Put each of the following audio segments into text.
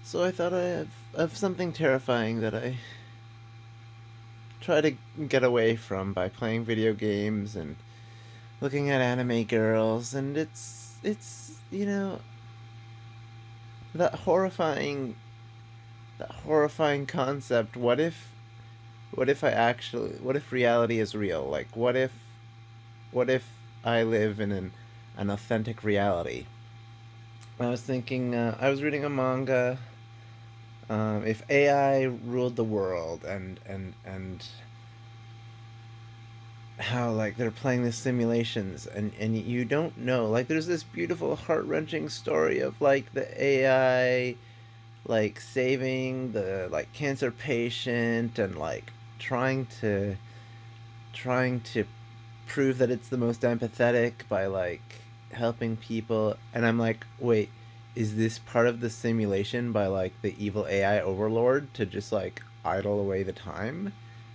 So I thought of something terrifying that I try to get away from by playing video games and looking at anime girls, and it's that horrifying concept. What if reality is real? Like what if I live in an authentic reality? I was thinking, I was reading a manga. If AI ruled the world, and how like they're playing the simulations, and you don't know, like there's this beautiful heart-wrenching story of like the AI like saving the like cancer patient, and like trying to trying to prove that it's the most empathetic by like helping people. And I'm like, wait, is this part of the simulation by like the evil AI overlord to just like idle away the time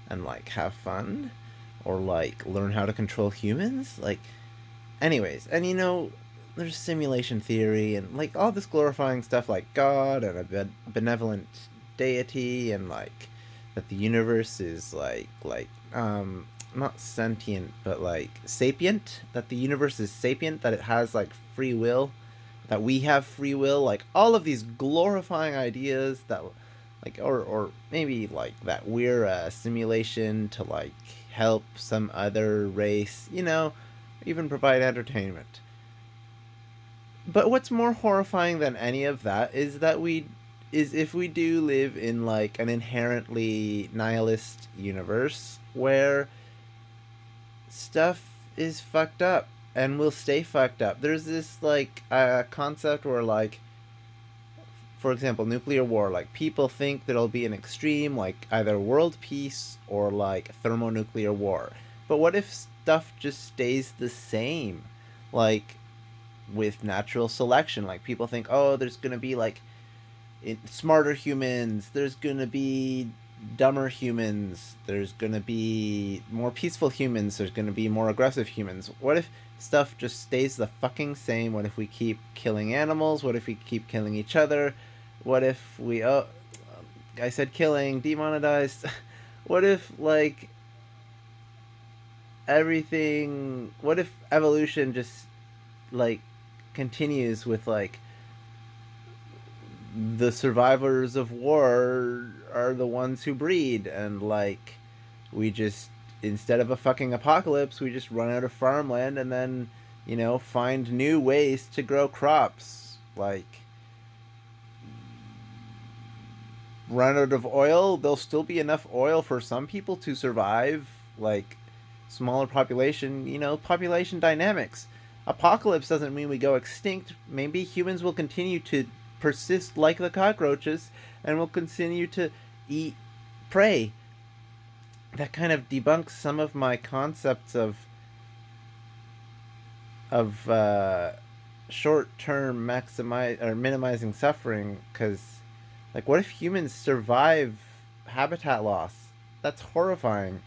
and like have fun, or like learn how to control humans? Like, anyways, and there's simulation theory and like all this glorifying stuff like God and a benevolent deity, and like that the universe is not sentient but like sapient, that the universe is sapient, that it has like free will, that we have free will, like all of these glorifying ideas that like, or maybe like that we're a simulation to like help some other race, even provide entertainment. But what's more horrifying than any of that is if we do live in like an inherently nihilist universe where stuff is fucked up and will stay fucked up. There's this like concept where like, for example, nuclear war, like people think there'll be an extreme like either world peace or like thermonuclear war. But what if stuff just stays the same? Like with natural selection, like people think, oh, there's going to be like smarter humans, there's going to be dumber humans, there's going to be more peaceful humans, there's going to be more aggressive humans. What if stuff just stays the fucking same? What if we keep killing animals? What if we keep killing each other? What if we, oh, I said killing, demonetized. What if like everything, what if evolution just like continues with like the survivors of war are the ones who breed, and like we just, instead of a fucking apocalypse, we just run out of farmland and then find new ways to grow crops, like run out of oil, there'll still be enough oil for some people to survive, like smaller population, population dynamics. Apocalypse doesn't mean we go extinct. Maybe humans will continue to persist like the cockroaches and will continue to eat prey. That kind of debunks some of my concepts of short-term maximize or minimizing suffering, because like what if humans survive habitat loss? That's horrifying.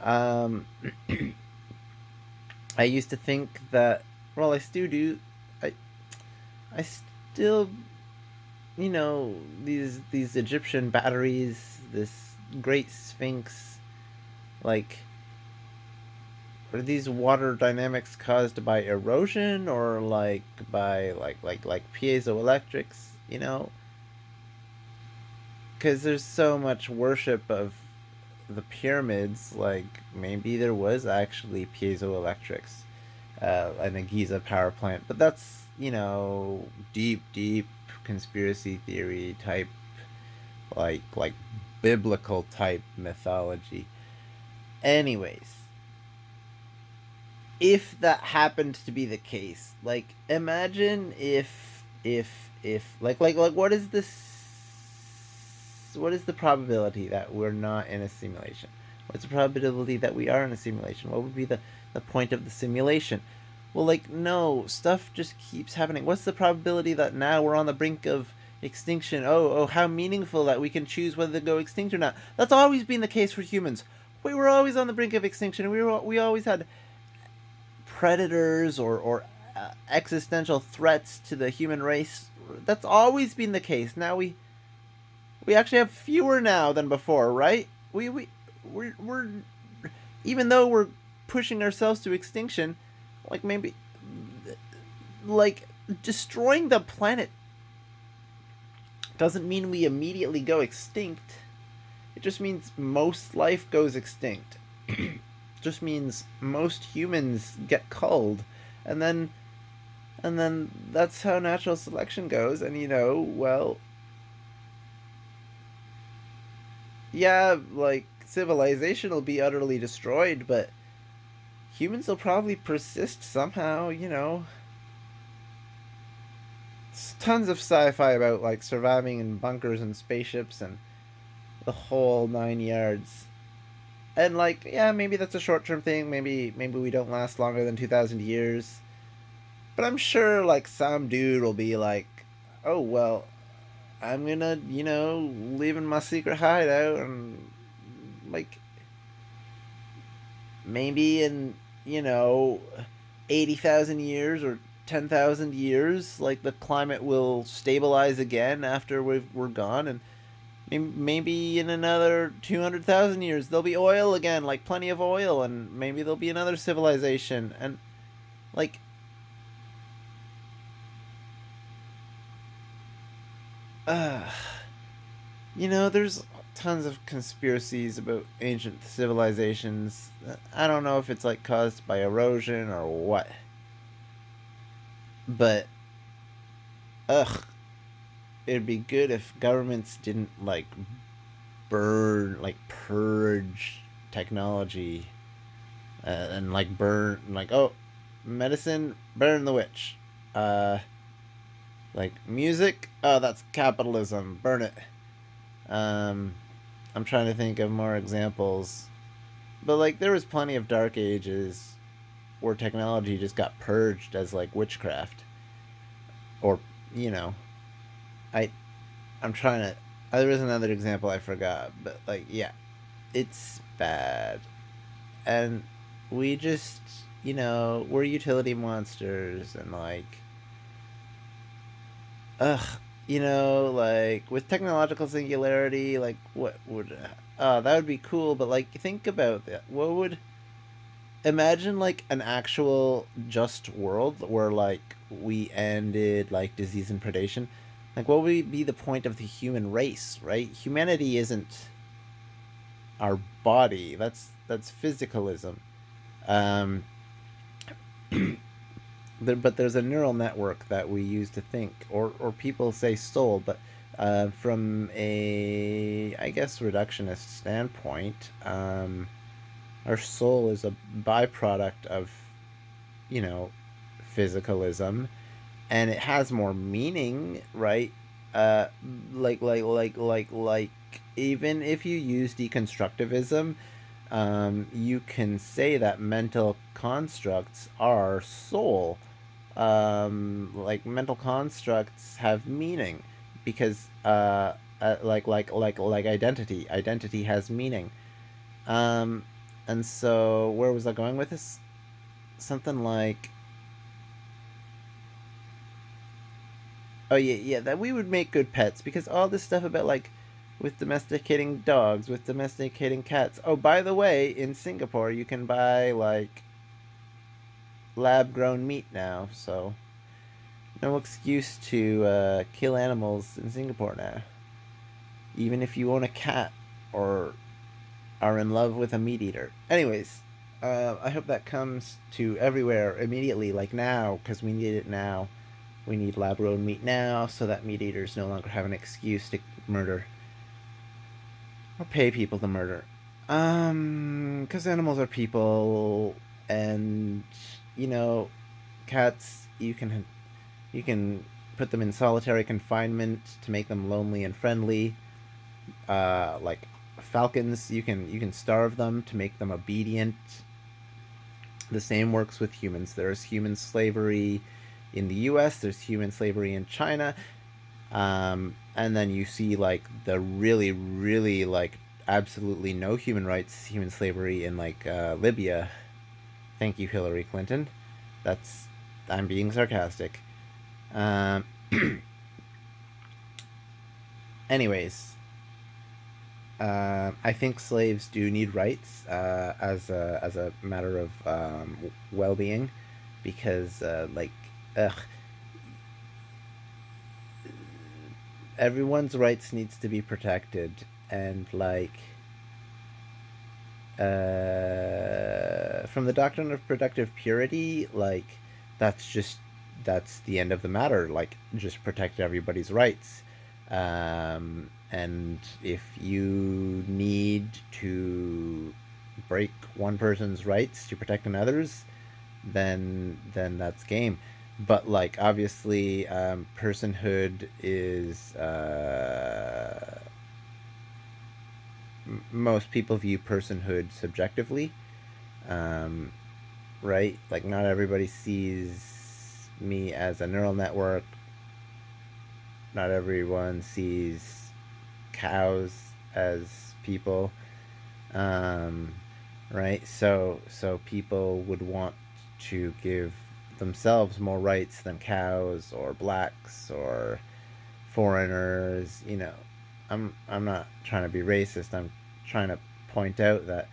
um I used to think that, well, I still do. I i still, these Egyptian batteries, this great sphinx, like, are these water dynamics caused by erosion or like by like piezoelectrics, because there's so much worship of the pyramids, like maybe there was actually piezoelectrics in a Giza power plant, but that's deep conspiracy theory type, like biblical type mythology. Anyways, if that happened to be the case, like imagine if like what is the probability that we're not in a simulation? What's the probability that we are in a simulation? What would be the point of the simulation? Well, like, no, stuff just keeps happening. What's the probability that now we're on the brink of extinction? Oh, how meaningful that we can choose whether to go extinct or not. That's always been the case for humans. We were always on the brink of extinction. We always had predators or existential threats to the human race. That's always been the case. Now We actually have fewer now than before, right? We're even though we're pushing ourselves to extinction, like maybe like destroying the planet doesn't mean we immediately go extinct. It just means most life goes extinct. Just means most humans get culled, and then that's how natural selection goes. And well, yeah, like civilization will be utterly destroyed, but humans will probably persist somehow. Tons of sci-fi about like surviving in bunkers and spaceships and the whole 9 yards. And like, yeah, maybe that's a short-term thing. Maybe we don't last longer than 2,000 years. But I'm sure like some dude will be like, "Oh well, I'm gonna live in my secret hideout and like maybe in you know 80,000 years or 10,000 years, like the climate will stabilize again after we're gone, and maybe in another 200,000 years there'll be oil again, like plenty of oil, and maybe there'll be another civilization, and like uh there's tons of conspiracies about ancient civilizations. I don't know if it's like caused by erosion or what, but ugh, it'd be good if governments didn't like burn, like purge technology, and like burn, like, oh, medicine, burn the witch. Uh, like music, oh, that's capitalism, burn it. Um, I'm trying to think of more examples, but like there was plenty of dark ages where technology just got purged as like witchcraft, or you know, I I'm trying to. There was another example I forgot, but like yeah, it's bad, and we just we're utility monsters, and like ugh, like with technological singularity, like what would that would be cool, but like think about that. What would imagine like an actual just world where like we ended like disease and predation. Like what would be the point of the human race, right? Humanity isn't our body. That's physicalism. Um but there's a neural network that we use to think, or people say soul, but from a, I guess, reductionist standpoint, our soul is a byproduct of you know physicalism, and it has more meaning, right? uh like even if you use deconstructivism, you can say that mental constructs are soul. Like mental constructs have meaning because like identity has meaning. um and so where was I going with this? Something like, oh yeah, yeah, that we would make good pets because all this stuff about like with domesticating dogs, with domesticating cats. Oh, by the way, in Singapore you can buy like lab grown meat now, so no excuse to kill animals in Singapore now. Even if you own a cat or are in love with a meat eater. Anyways, I hope that comes to everywhere immediately, like now, because we need it now. We need lab grown meat now so that meat eaters no longer have an excuse to murder or pay people to murder. Because animals are people, and you know, cats you can put them in solitary confinement to make them lonely and friendly. Like falcons, you can starve them to make them obedient. The same works with humans. There's human slavery in the U.S. There's human slavery in China. And then you see like the really, really like absolutely no human rights, human slavery in like Libya. Thank you, Hillary Clinton. That's I'm being sarcastic. Um, anyways, I think slaves do need rights as a matter of well being, because ugh, everyone's rights needs to be protected, and from the doctrine of productive purity, that's just that's the end of the matter. Like, just protect everybody's rights. And if you need to break one person's rights to protect another's, then that's game. But like, obviously, personhood is most people view personhood subjectively, um, right? Like, not everybody sees me as a neural network. Not everyone sees cows as people, um, right? So people would want to give themselves more rights than cows or blacks or foreigners. I'm not trying to be racist. I'm trying to point out that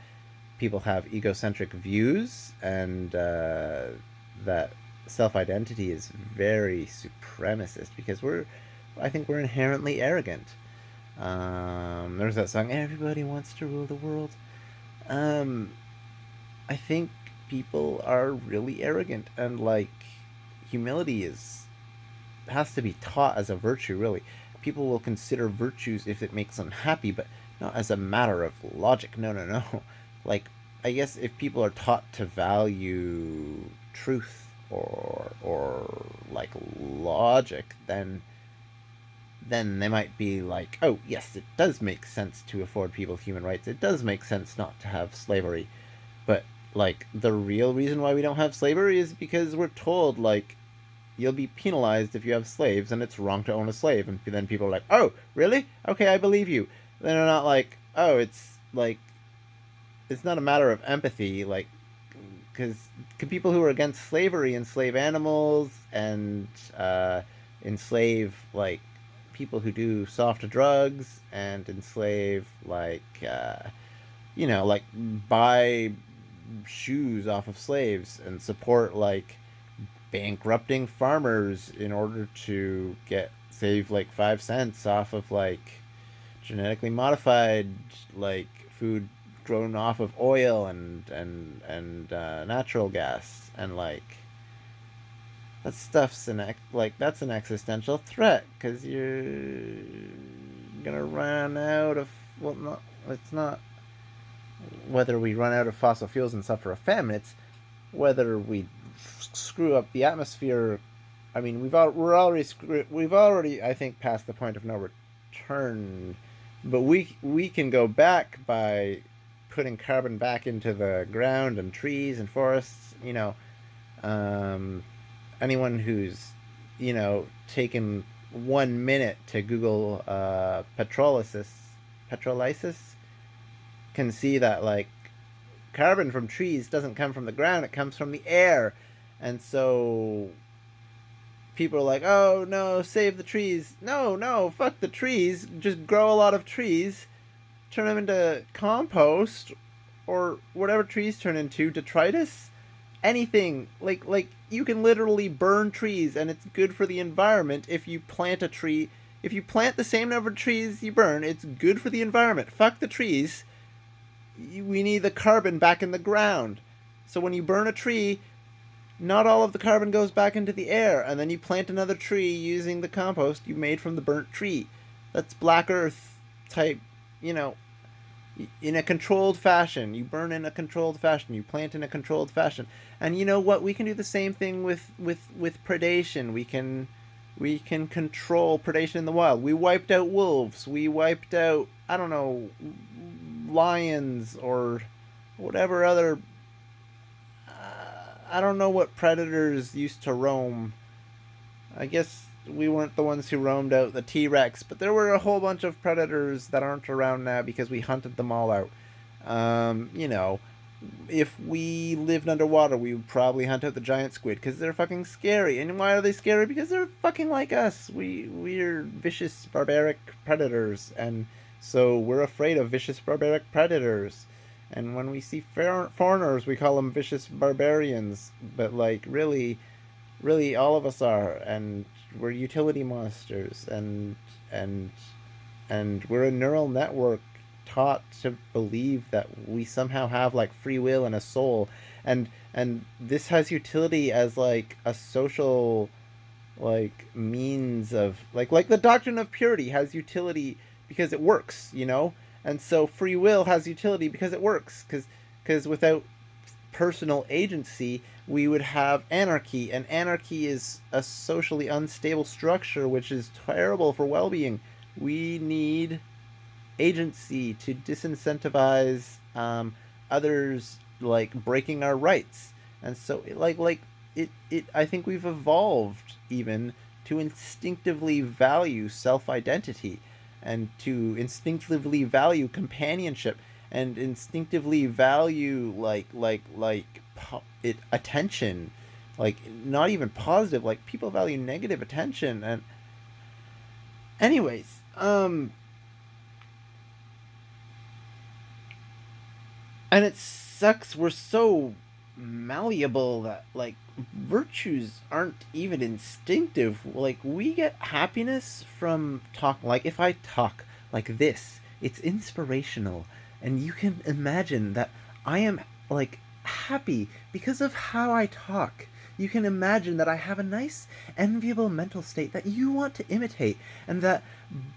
people have egocentric views, and that self identity is very supremacist, because I think we're inherently arrogant. There's that song, "Everybody Wants to Rule the World." Um, I think people are really arrogant, and like, humility is has to be taught as a virtue. Really, people will consider virtues if it makes them happy, but not as a matter of logic. No, no, no. Like, I guess if people are taught to value truth or like logic, then they might be like, oh yes, it does make sense to afford people human rights. It does make sense not to have slavery. But like, the real reason why we don't have slavery is because we're told, like, you'll be penalized if you have slaves, and it's wrong to own a slave. And then people are like, oh, really? Okay, I believe you. Then they're not like, oh, it's like, it's not a matter of empathy, like, because people who are against slavery enslave animals, and enslave, like, people who do soft drugs, and enslave, like, buy shoes off of slaves, and support, like, bankrupting farmers in order to get save like 5 cents off of, like, genetically modified, like, food grown off of oil and natural gas, and like, that stuff's that's an existential threat, because you're gonna run out of, well, not it's not whether we run out of fossil fuels and suffer a famine. It's whether we screw up the atmosphere. I mean, we've already, I think, passed the point of no return, but we can go back by putting carbon back into the ground and trees and forests. Um, Anyone who's taken 1 minute to Google petrolysis can see that, like, carbon from trees doesn't come from the ground; it comes from the air. And so people are like, "Oh no, save the trees!" No, no, fuck the trees. Just grow a lot of trees, turn them into compost, or whatever trees turn into, detritus, anything. Like, you can literally burn trees, and it's good for the environment. If you plant a tree, if you plant the same number of trees you burn, it's good for the environment. Fuck the trees. We need the carbon back in the ground. So when you burn a tree, not all of the carbon goes back into the air, and then you plant another tree using the compost you made from the burnt tree. That's Black Earth type, you know, in a controlled fashion. You burn in a controlled fashion. You plant in a controlled fashion. And you know what? We can do the same thing with predation. We can control predation in the wild. We wiped out wolves. We wiped out, I don't know, lions or whatever other. I don't know what predators used to roam. I guess we weren't the ones who roamed out the T Rex, but there were a whole bunch of predators that aren't around now because we hunted them all out. Um, you know, if we lived underwater, we would probably hunt out the giant squid because they're fucking scary. And why are they scary? Because they're fucking like us. We're vicious, barbaric predators, and So we're afraid of vicious barbaric predators. And when we see foreigners, we call them vicious barbarians. But like, really, all of us are, and we're utility monsters, and and we're a neural network taught to believe that we somehow have like free will and a soul, and this has utility as like a social like means of like the doctrine of purity has utility because it works, you know. And so free will has utility because it works, because without personal agency we would have anarchy, and anarchy is a socially unstable structure which is terrible for well-being. We need agency to disincentivize others like breaking our rights. And so it I think we've evolved even to instinctively value self-identity, and to instinctively value companionship, and instinctively value attention, like not even positive, like people value negative attention. And anyways, and it sucks we're so malleable that like virtues aren't even instinctive. Like we get happiness from talk. Like if I talk like this, it's inspirational, and you can imagine that I am like happy because of how I talk. You can imagine that I have a nice enviable mental state that you want to imitate, and that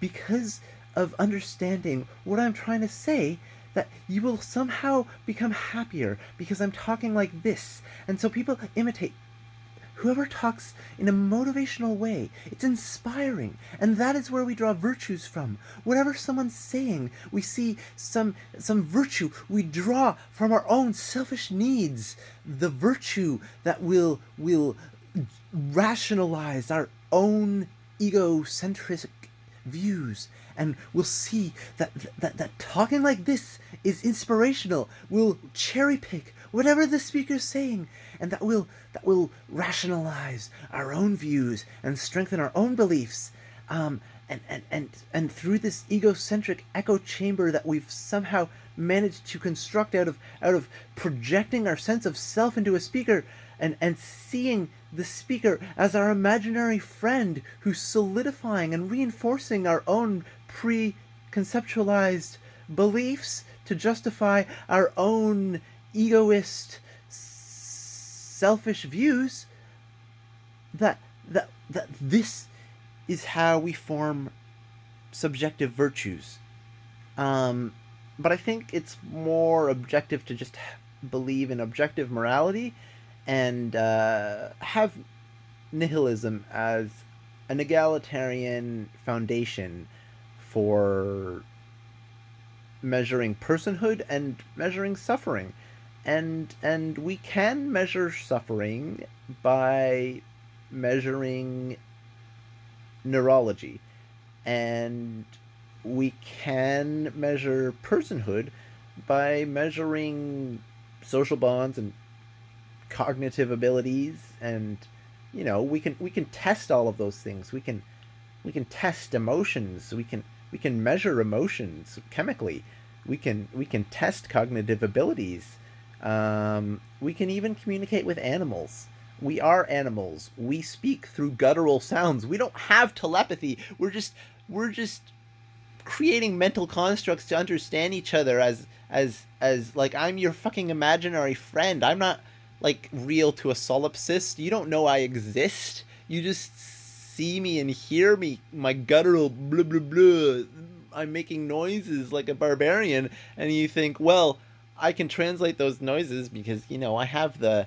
because of understanding what I'm trying to say, that you will somehow become happier because I'm talking like this. And so people imitate whoever talks in a motivational way. It's inspiring, and that is where we draw virtues from. Whatever someone's saying, we see some virtue we draw from our own selfish needs, the virtue that will rationalize our own egocentric views. And we'll see that talking like this is inspirational. We'll cherry pick whatever the speaker's saying, and that will rationalize our own views and strengthen our own beliefs. And through this egocentric echo chamber that we've somehow managed to construct out of projecting our sense of self into a speaker, and seeing the speaker as our imaginary friend who's solidifying and reinforcing our own pre-conceptualized beliefs to justify our own egoist selfish views, that this is how we form subjective virtues. But I think it's more objective to just believe in objective morality, and have nihilism as an egalitarian foundation for measuring personhood and measuring suffering. And we can measure suffering by measuring neurology, and we can measure personhood by measuring social bonds and cognitive abilities. And we can test all of those things. We can test emotions. We can measure emotions chemically. We can test cognitive abilities. We can even communicate with animals. We are animals. We speak through guttural sounds. We don't have telepathy. We're just creating mental constructs to understand each other as like I'm your fucking imaginary friend. I'm not like real to a solipsist. You don't know I exist. You just see me and hear me, my guttural blah blah blah. I'm making noises like a barbarian, and you think, well, I can translate those noises because I have the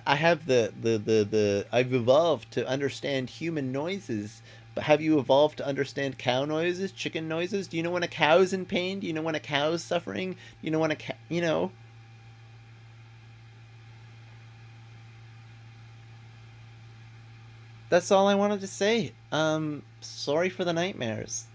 I have the I've evolved to understand human noises. But have you evolved to understand cow noises, chicken noises? Do you know when a cow's in pain? Do you know when a cow's suffering? Do you know when a That's all I wanted to say. Sorry for the nightmares.